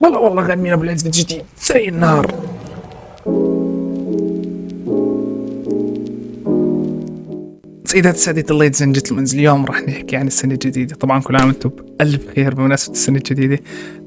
والله غنينا بالعز الجديد زي النار. سيدات السادة ladies and gentlemen، اليوم راح نحكي عن السنة الجديدة. طبعا كل عام وانتم بألف خير بمناسبة السنة الجديدة.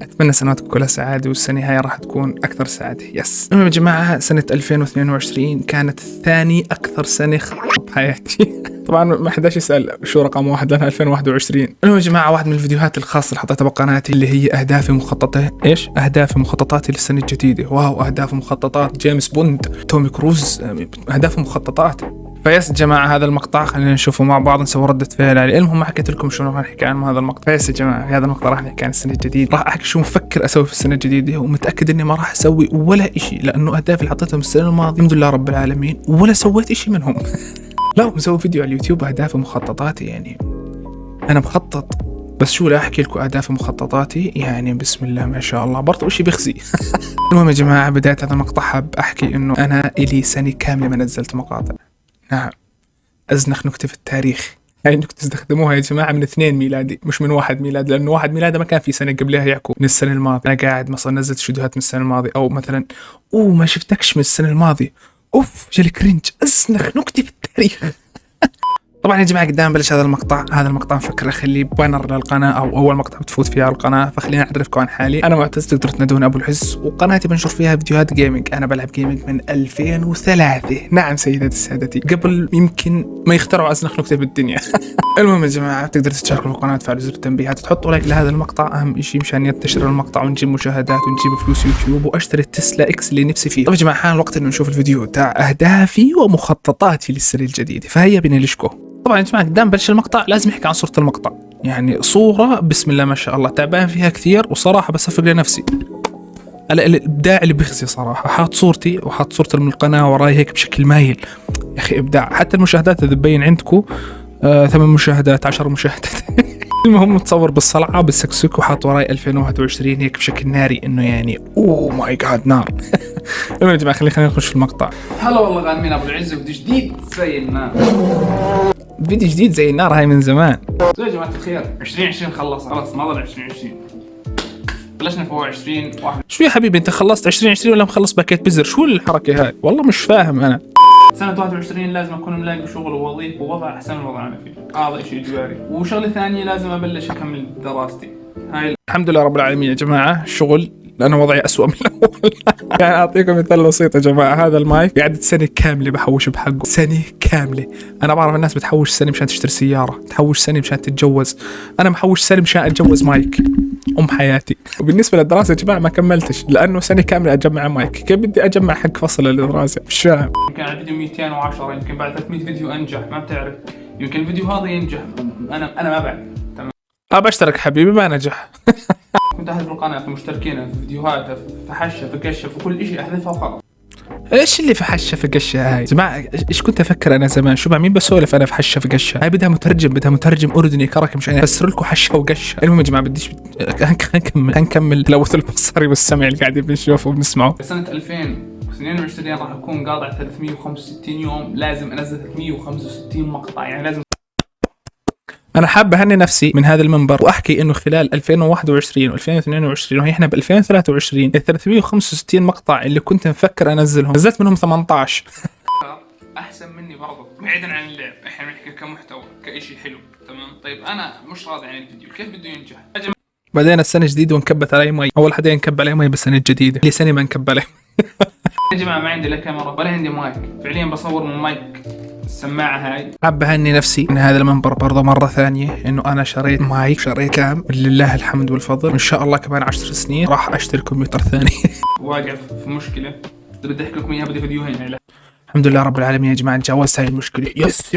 أتمنى سنواتكم كلها سعادة والسنة هاي راح تكون أكثر سعادة. يس المهم يا جماعة، سنة 2022 كانت ثاني أكثر سنة بحياتي. طبعا ما حداش يسأل شو رقم واحد لأنها 2021. المهم يا جماعة، واحد من الفيديوهات الخاصة اللي حطيتها بقناتي اللي هي أهدافي ومخططاتي. إيش أهدافي ومخططاتي للسنة الجديدة؟ واو، أهداف ومخططات جيمس بوند، تومي كروز، أهداف ومخططات. فيس جماعة، هذا المقطع خلينا نشوفه مع بعض نسوي ردة فعل عليه. المهم ما حكيت لكم شنو راح نحكي عن هذا المقطع. فيس يا جماعة، في هذا المقطع راح نحكي عن السنة الجديدة، راح احكي شو مفكر اسوي في السنة الجديدة، ومتأكد اني ما راح اسوي ولا اشي لانه اهدافي اللي حطيتهم السنة الماضية الحمد لله رب العالمين ولا سويت اشي منهم. لا، مسوي فيديو على اليوتيوب اهدافي ومخططاتي. يعني انا مخطط، بس شو لا احكي لكم اهدافي ومخططاتي، يعني بسم الله ما شاء الله برضه اشي بخزي. المهم يا جماعة، بداية هذا المقطع حاب احكي انه انا الي سنة كاملة ما نزلت مقاطع. نعم، أزنخ نكتة في التاريخ. هاي النكتة استخدموها يا جماعة من 2 ميلادي مش من 1 ميلاد، لأنه 1 ميلادي ما كان في سنة قبلها يحكوا من السنة الماضية. أنا قاعد مثلا نزلت فيديوهات من السنة الماضية، أو مثلا ما شفتكش من السنة الماضية، أوف جالي كرنج. أزنخ نكتة في التاريخ. طبعا يا جماعه، قدام بلش هذا المقطع مفكر اخليه بانر للقناه او اول مقطع بتفوت فيه على القناه. فخليني اعرفكم عن حالي. انا معتز، تقدروا تنادوني ابو الحس، وقناتي بنشر فيها فيديوهات جيمنج. انا بلعب جيمنج من 2003. نعم سيداتي السادتي، قبل يمكن ما يخترعوا ازنخ نكته بالدنيا. المهم يا جماعه، تقدروا تشتركوا في القناه، تفعلوا زر التنبيهات، تحطوا لايك لهذا المقطع، اهم شيء مشان ينتشر المقطع ونجيب مشاهدات ونجيب فلوس يوتيوب، واشتري التسلا اكس اللي نفسي فيه. طيب يا جماعه، حان الوقت انه نشوف الفيديو تاع اهدافي ومخططاتي للسنه الجديده. فهيا بينا لشكو. طبعا يا جماعه، قدام بلش المقطع لازم احكي عن صوره المقطع. يعني صوره بسم الله ما شاء الله، تعبان فيها كثير وصراحه بصفق لنفسي. الابداع اللي بيخزي صراحه. حاط صورتي وحاط صورة من القناه وراي هيك بشكل مايل. يا اخي ابداع. حتى المشاهدات اذا تبين عندكم 8 مشاهدات 10 مشاهدات. المهم متصور بالصلعه بالسكسك وحاط وراي 2021 هيك بشكل ناري، انه يعني اوه ماي جاد نار. المهم يا جماعه، خلينا نخش في المقطع. هلا والله غانمين ابو العز، فيديو جديد زي النار. فيديو جديد زي النار، هاي من زمان. يا جماعه الخير، 2020 خلاص ما ضل 2020. بلشنا فوق 2021. شو يا حبيبي، انت خلصت 2020 ولا مخلص باكيت بزر؟ شو الحركه هاي؟ والله مش فاهم انا. سنة 21 لازم اكون ملاقي شغل ووظيفة ووضع احسن من الوضع انا فيه، هذا شيء اجباري. وشغلة ثانية لازم ابلش اكمل دراستي. هاي الحمد لله رب العالمين يا جماعه. الشغل لأنه وضعي أسوأ من الأول. يعني أعطيكم مثال بسيط يا جماعة، هذا المايك قعدت سنة كاملة بحوش بحقه، سنة كاملة. أنا بعرف الناس بتحوش سنة مشان تشتري سيارة، تحوش سنة مشان تتجوز. أنا محوش سنة مشان أتجوز مايك حياتي. وبالنسبة للدراسة يا جماعة ما كملتش، لأنه سنة كاملة أجمع مايك. كيف بدي أجمع حق فصل الدراسة؟ مش فاهم. يمكن على الفيديو 210، يمكن بعد 300 فيديو انجح، ما بتعرف. يمكن الفيديو هذا ينجح، انا ما بعرف. تمام، أبى أشترك حبيبي ما نجح. كنت احذف القناة في مشتركين في فيديوهات في حشة في قشة في كل شيء احذفها وخلاص. ايش اللي في حشه في قشه هاي؟ جماعه ايش كنت افكر انا زمان؟ شو مين بسولف انا في حشه في قشه؟ هاي بدها مترجم اردني كرك مشان افسر لكم حشه وقشه. المهم يا جماعه، بديش هنكمل تلوث البصري والسمع اللي قاعدين بنشوفه وبنسمعه. سنة 2022 راح اكون قاطع 365 يوم، لازم انزل 365 مقطع، يعني لازم. انا حاب اهني نفسي من هذا المنبر واحكي انه خلال 2021 و2022 وهي احنا ب 2023 ال 365 مقطع اللي كنت مفكر انزلهم نزلت منهم 18. احسن مني برضه، بعيدا عن اللعب، احنا بنحكي كمحتوى كإشي حلو. تمام، طيب انا مش راضي عن الفيديو، كيف بده ينجح؟ بعدين السنه جديده ونكبت علي مي. اول حدا ينكب علي مي بالسنه الجديده، لي سنه ما نكب علي. يا جماعه ما عندي لا كاميرا ولا عندي مايك، فعليا بصور من مايك السماعه هاي. حاب اهني نفسي من هذا المنبر برضه مره ثانيه انه انا شريت مايك، شريت كام، ولله الحمد والفضل. ان شاء الله كمان 10 سنين راح اشتري كمبيوتر ثاني. واقع في مشكله بدي احكي لكم اياها، بدي فيديوهين يعني. الحمد لله رب العالمين يا جماعه، تجاوزت هاي المشكله. يس.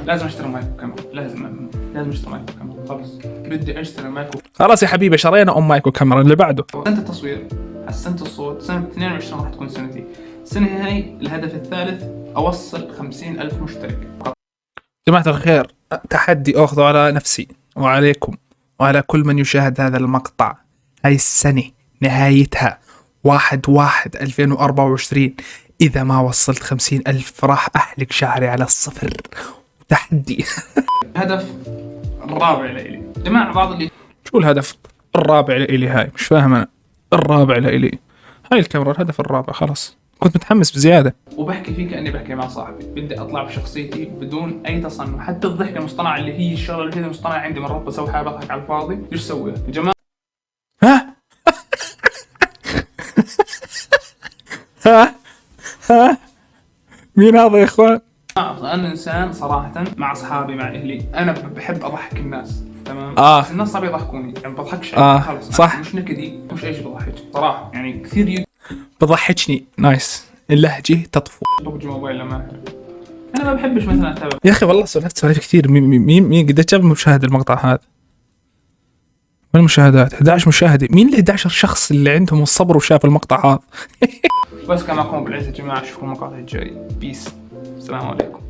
لازم اشتري مايك وكاميرا، لازم اشتري مايك وكاميرا، خلص بدي اشتري مايك خلاص يا حبيبي، شرينا مايك وكاميرا. اللي بعده سنة التصوير، حسنت الصوت. سنة 22 راح تكون سنتي. السنة هاي الهدف الثالث أوصل 50,000 مشترك. جماعة الخير، تحدي أخذه على نفسي وعليكم وعلى كل من يشاهد هذا المقطع. هاي السنة نهايتها 1/1/2024. إذا ما وصلت 50,000 راح أحلق شعري على الصفر. تحدي. الهدف الرابع لإلي جماعة، بعض اللي شو الهدف الرابع لإلي، هاي مش فاهم أنا، الرابع لإلي، هاي الكاميرا الهدف الرابع. خلاص كنت متحمس بزيادة. وبحكي فيه كأني بحكي مع صاحبي، بدي أطلع بشخصيتي بدون أي تصنع. حتى الضحكة المصطنعة اللي هي الشغلة الوحيدة المصطنعة عندي، مرات بسوي حالي بضحك على الفاضي. إيش سويها يا جماعة؟ ها ها ها مين هذا يا إخوان؟ أنا إنسان صراحة مع أصحابي مع أهلي أنا بحب أضحك الناس، تمام؟ بس الناس صعب يضحكوني، يعني بضحكش خلص. صح، مش نكدي مش أي شيء بضحك صراحة، يعني كثير بضحكني. نايس، اللهجة تطفو. يضحك موبايل لما أعرف. أنا ما بحبش مثلا أتابع. يا أخي والله سولفت سوالف كثير. مين قد جاب مشاهد المقطع هذا؟ وين المشاهدات؟ 11 مشاهدة. مين ال 11 شخص اللي عندهم الصبر وشاف المقطع هذا؟ بس كان معكم بالعز يا جماعة، اشوفكم المقاطع الجاية. بيس، السلام عليكم.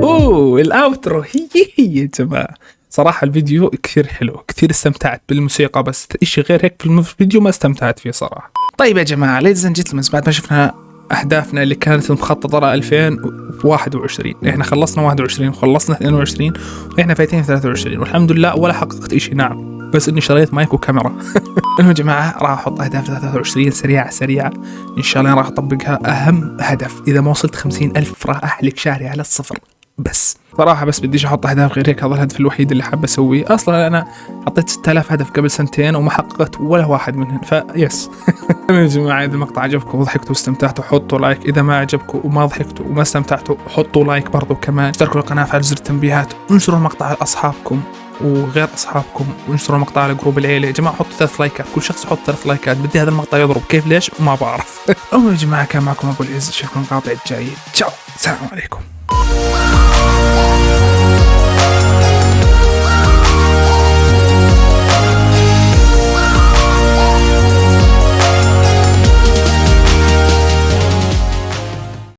اوه الاوترو هي يا جماعة. صراحة الفيديو كثير حلو، كثير استمتعت بالموسيقى، بس اشي غير هيك في الفيديو ما استمتعت فيه صراحة. طيب يا جماعة ليديز اند جنتلمنز، بعد ما شفنا اهدافنا اللي كانت مخططة ل 2021، احنا خلصنا 21 وخلصنا 22 واحنا فايتين 23 والحمد لله ولا حققت اشي. نعم بس اني شريت مايك وكاميرا. المهم يا جماعة راح احط اهداف 23 سريعة ان شاء الله راح اطبقها. اهم هدف اذا ما وصلت 50,000 راح احلق شعري على الصفر. بس صراحة بس بديش احط اهداف غير هيك، هذا الهدف الوحيد اللي حاب اسويه. اصلا انا حطيت 6000 هدف قبل سنتين وما حققت ولا واحد منهم، فيس. يا جماعة اذا المقطع عجبكم وضحكتوا واستمتعتوا حطوا لايك، اذا ما عجبكم وما ضحكتوا وما استمتعتوا حطوا لايك برضو كمان. اشتركوا القناة وفعلوا زر التنبيهات، انشروا المقطع لاصحابكم وغير اصحابكم، وانشروا المقطع على جروب العيله. يا جماعه حطوا 3 لايكات، كل شخص يحط 3 لايكات. بدي هذا المقطع يضرب، كيف ليش ما بعرف. المهم يا جماعه كان معكم ابو العز، اشوفكم المقاطع الجايه. تشاو، السلام عليكم.